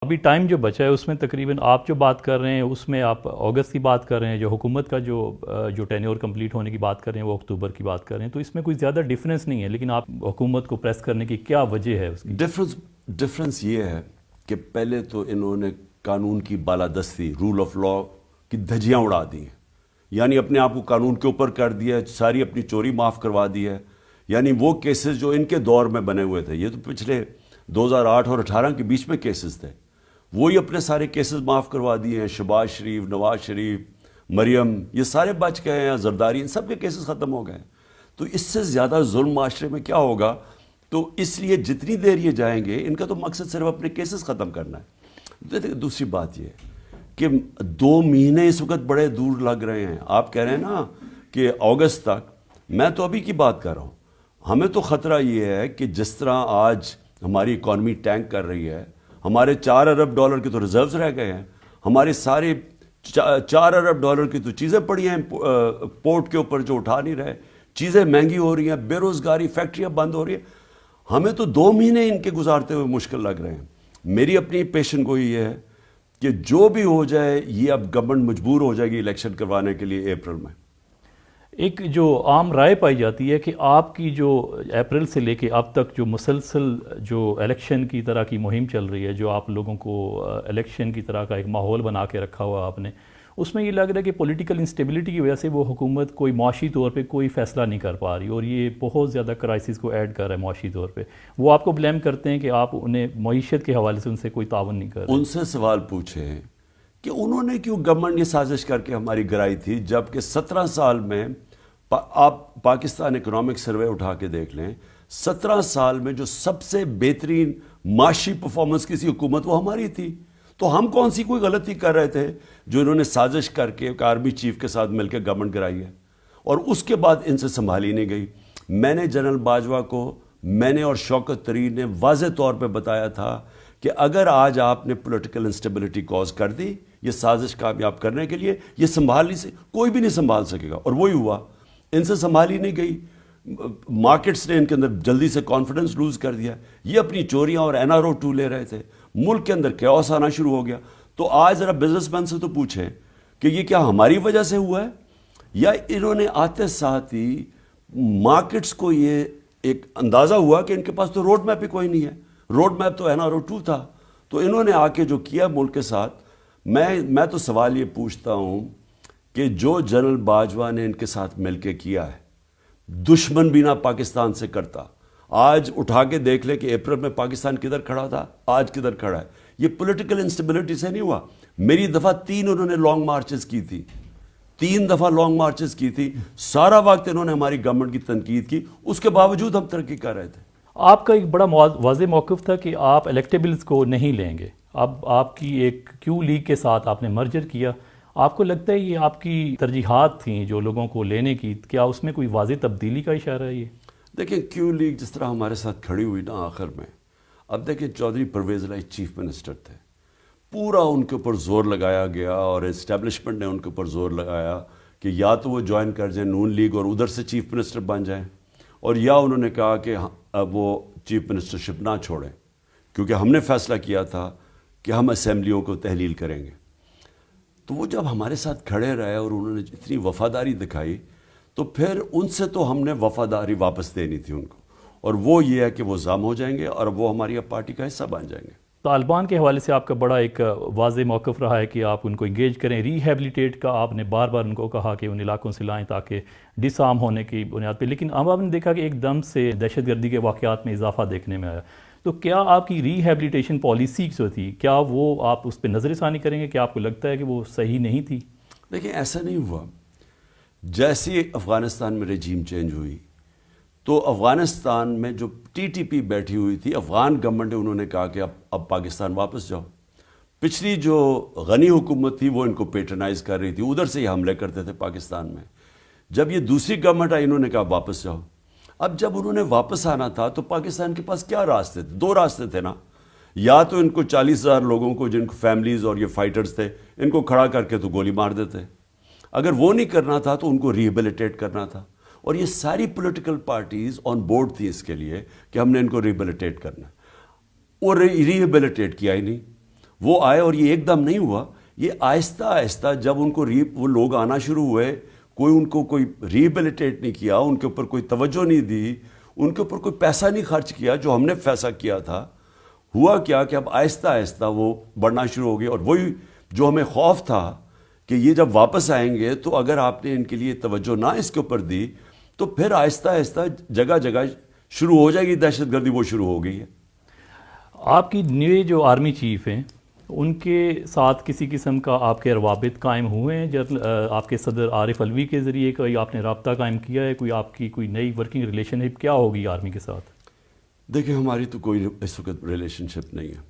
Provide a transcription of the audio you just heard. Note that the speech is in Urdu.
ابھی ٹائم جو بچا ہے اس میں تقریباً آپ جو بات کر رہے ہیں اس میں آپ اگست کی بات کر رہے ہیں، جو حکومت کا جو ٹینیور کمپلیٹ ہونے کی بات کر رہے ہیں وہ اکتوبر کی بات کر رہے ہیں، تو اس میں کوئی زیادہ ڈیفرنس نہیں ہے، لیکن آپ حکومت کو پریس کرنے کی کیا وجہ ہے اس کی؟ ڈفرنس یہ ہے کہ پہلے تو انہوں نے قانون کی بالادستی، رول آف لا کی دھجیاں اڑا دی ہیں، یعنی اپنے آپ کو قانون کے اوپر کر دیا ہے، ساری اپنی چوری معاف کروا دی ہے۔ یعنی وہ کیسز جو ان کے دور میں بنے ہوئے تھے، یہ تو پچھلے 2008 اور 18 کے بیچ میں کیسز تھے، وہی اپنے سارے کیسز معاف کروا دیے ہیں۔ شہباز شریف، نواز شریف، مریم، یہ سارے بچ گئے ہیں، زرداری، ان سب کے کیسز ختم ہو گئے ہیں۔ تو اس سے زیادہ ظلم معاشرے میں کیا ہوگا؟ تو اس لیے جتنی دیر یہ جائیں گے، ان کا تو مقصد صرف اپنے کیسز ختم کرنا ہے۔ دوسری بات یہ ہے کہ 2 مہینے اس وقت بڑے دور لگ رہے ہیں۔ آپ کہہ رہے ہیں نا کہ اگست تک، میں تو ابھی کی بات کر رہا ہوں۔ ہمیں تو خطرہ یہ ہے کہ جس طرح آج ہماری اکانومی ٹینک کر رہی ہے، ہمارے $4 ارب کے تو ریزروز رہ گئے ہیں، ہمارے سارے $4 ارب کی تو چیزیں پڑی ہیں پورٹ کے اوپر جو اٹھا نہیں رہے، چیزیں مہنگی ہو رہی ہیں، بے روزگاری، فیکٹریاں بند ہو رہی ہیں۔ ہمیں تو 2 مہینے ان کے گزارتے ہوئے مشکل لگ رہے ہیں۔ میری اپنی پیشن گوئی یہ ہے کہ جو بھی ہو جائے، یہ اب گورنمنٹ مجبور ہو جائے گی الیکشن کروانے کے لیے اپریل میں۔ ایک جو عام رائے پائی جاتی ہے کہ آپ کی جو اپریل سے لے کے اب تک جو مسلسل جو الیکشن کی طرح کی مہم چل رہی ہے، جو آپ لوگوں کو الیکشن کی طرح کا ایک ماحول بنا کے رکھا ہوا آپ نے، اس میں یہ لگ رہا ہے کہ پولیٹیکل انسٹیبلٹی کی وجہ سے وہ حکومت کوئی معاشی طور پہ کوئی فیصلہ نہیں کر پا رہی، اور یہ بہت زیادہ کرائسس کو ایڈ کر رہا ہے معاشی طور پہ۔ وہ آپ کو بلیم کرتے ہیں کہ آپ انہیں معیشت کے حوالے سے ان سے کوئی تعاون نہیں کر رہے۔ ان سے سوال پوچھیں کہ انہوں نے کیوں گورنمنٹ یہ سازش کر کے ہماری گرائی تھی، جبکہ 17 سال میں آپ پاکستان اکنامک سروے اٹھا کے دیکھ لیں، 17 سال میں جو سب سے بہترین معاشی پرفارمنس کسی حکومت وہ ہماری تھی۔ تو ہم کون سی کوئی غلطی کر رہے تھے جو انہوں نے سازش کر کے ایک آرمی چیف کے ساتھ مل کے گورنمنٹ گرائی ہے، اور اس کے بعد ان سے سنبھالی نہیں گئی۔ میں نے جنرل باجوہ کو، میں نے اور شوکت طرین نے واضح طور پہ بتایا تھا کہ اگر آج آپ نے پولیٹیکل انسٹیبلٹی کاز کر دی یہ سازش کامیاب کرنے کے لیے، یہ سنبھالنے سے کوئی بھی نہیں سنبھال سکے گا، اور وہی ہوا۔ ان سے سنبھالی نہیں گئی، مارکیٹس نے ان کے اندر جلدی سے کانفیڈنس لوز کر دیا، یہ اپنی چوریاں اور NRO 2 لے رہے تھے، ملک کے اندر کیوس آنا شروع ہو گیا۔ تو آج ذرا بزنس مین سے تو پوچھیں کہ یہ کیا ہماری وجہ سے ہوا ہے، یا انہوں نے آتے ساتھ ہی مارکیٹس کو یہ ایک اندازہ ہوا کہ ان کے پاس تو روڈ میپ ہی کوئی نہیں ہے، روڈ میپ تو NRO 2 تھا، تو انہوں نے آ کے جو کیا ملک کے ساتھ۔ میں تو سوال یہ پوچھتا ہوں کہ جو جنرل باجوہ نے ان کے ساتھ مل کے کیا ہے، دشمن بھی نہ پاکستان سے کرتا۔ آج اٹھا کے دیکھ لے کہ اپریل میں پاکستان کدھر کھڑا تھا، آج کدھر کھڑا ہے۔ یہ پولیٹیکل انسٹیبلٹی سے نہیں ہوا۔ میری دفعہ 3 انہوں نے لانگ مارچز کی تھی، 3 دفعہ لانگ مارچز کی تھی، سارا وقت انہوں نے ہماری گورنمنٹ کی تنقید کی، اس کے باوجود ہم ترقی کر رہے تھے۔ آپ کا ایک بڑا واضح موقف تھا کہ آپ الیکٹیبلز کو نہیں لیں گے۔ اب آپ کی ایک کیو لیگ کے ساتھ آپ نے مرجر کیا، آپ کو لگتا ہے یہ آپ کی ترجیحات تھیں جو لوگوں کو لینے کی، کیا اس میں کوئی واضح تبدیلی کا اشارہ ہے یہ؟ دیکھیں کیو لیگ جس طرح ہمارے ساتھ کھڑی ہوئی نا آخر میں، اب دیکھیں چودھری پرویز الہی چیف منسٹر تھے، پورا ان کے اوپر زور لگایا گیا، اور اسٹیبلشمنٹ نے ان کے اوپر زور لگایا کہ یا تو وہ جوائن کر جائیں نون لیگ اور ادھر سے چیف منسٹر بن جائیں، اور یا انہوں نے کہا کہ اب وہ چیف منسٹرشپ نہ چھوڑیں، کیونکہ ہم نے فیصلہ کیا تھا کہ ہم اسمبلیوں کو تحلیل کریں گے۔ تو وہ جب ہمارے ساتھ کھڑے رہے اور انہوں نے اتنی وفاداری دکھائی، تو پھر ان سے تو ہم نے وفاداری واپس دینی تھی ان کو، اور وہ یہ ہے کہ وہ ضم ہو جائیں گے اور وہ ہماری اب پارٹی کا حصہ بن جائیں گے۔ طالبان کے حوالے سے آپ کا بڑا ایک واضح موقف رہا ہے کہ آپ ان کو انگیج کریں، ری ہیبلیٹیٹ کا آپ نے بار بار ان کو کہا کہ ان علاقوں سے لائیں تاکہ ڈس آرم ہونے کی بنیاد پہ، لیکن اب آپ نے دیکھا کہ ایک دم سے دہشت گردی کے واقعات میں اضافہ دیکھنے میں آیا۔ تو کیا آپ کی ری ہیبلیٹیشن پالیسی جو تھی، کیا وہ آپ اس پہ نظر ثانی کریں گے کہ آپ کو لگتا ہے کہ وہ صحیح نہیں تھی؟ دیکھیں ایسا نہیں ہوا، جیسی افغانستان میں رجیم چینج ہوئی تو افغانستان میں جو TTP بیٹھی ہوئی تھی، افغان گورنمنٹ نے انہوں نے کہا کہ اب پاکستان واپس جاؤ۔ پچھلی جو غنی حکومت تھی وہ ان کو پیٹرنائز کر رہی تھی، ادھر سے یہ حملے کرتے تھے پاکستان میں۔ جب یہ دوسری گورنمنٹ آئی، انہوں نے کہا واپس جاؤ۔ اب جب انہوں نے واپس آنا تھا تو پاکستان کے پاس کیا راستے تھے؟ 2 راستے تھے نا، یا تو ان کو 40,000 لوگوں کو جن کو فیملیز اور یہ فائٹرز تھے ان کو کھڑا کر کے تو گولی مار دیتے، اگر وہ نہیں کرنا تھا تو ان کو ریہیبلیٹیٹ کرنا تھا، اور یہ ساری پولیٹیکل پارٹیز آن بورڈ تھی اس کے لیے کہ ہم نے ان کو ریہیبلیٹیٹ کرنا، اور ریہیبلیٹیٹ کیا ہی نہیں۔ وہ آئے اور یہ ایک دم نہیں ہوا، یہ آہستہ آہستہ جب ان کو وہ لوگ آنا شروع ہوئے، کوئی ان کو کوئی ریہیبلیٹیٹ نہیں کیا، ان کے اوپر کوئی توجہ نہیں دی، ان کے اوپر کوئی پیسہ نہیں خرچ کیا جو ہم نے پیسہ کیا تھا، ہوا کیا کہ اب آہستہ آہستہ وہ بڑھنا شروع ہو گئے. اور وہی جو ہمیں خوف تھا کہ یہ جب واپس آئیں گے تو اگر آپ نے ان کے لیے توجہ نہ اس کے اوپر دی تو پھر آہستہ آہستہ جگہ جگہ شروع ہو جائے گی دہشت گردی. وہ شروع ہو گئی ہے. آپ کی نئے جو آرمی چیف ہیں ان کے ساتھ کسی قسم کا آپ کے روابط قائم ہوئے ہیں؟ آپ کے صدر عارف الوی کے ذریعے کوئی آپ نے رابطہ قائم کیا ہے؟ کوئی آپ کی کوئی نئی ورکنگ ریلیشن شپ کیا ہوگی آرمی کے ساتھ؟ دیکھیں ہماری تو کوئی اس وقت ریلیشن شپ نہیں ہے.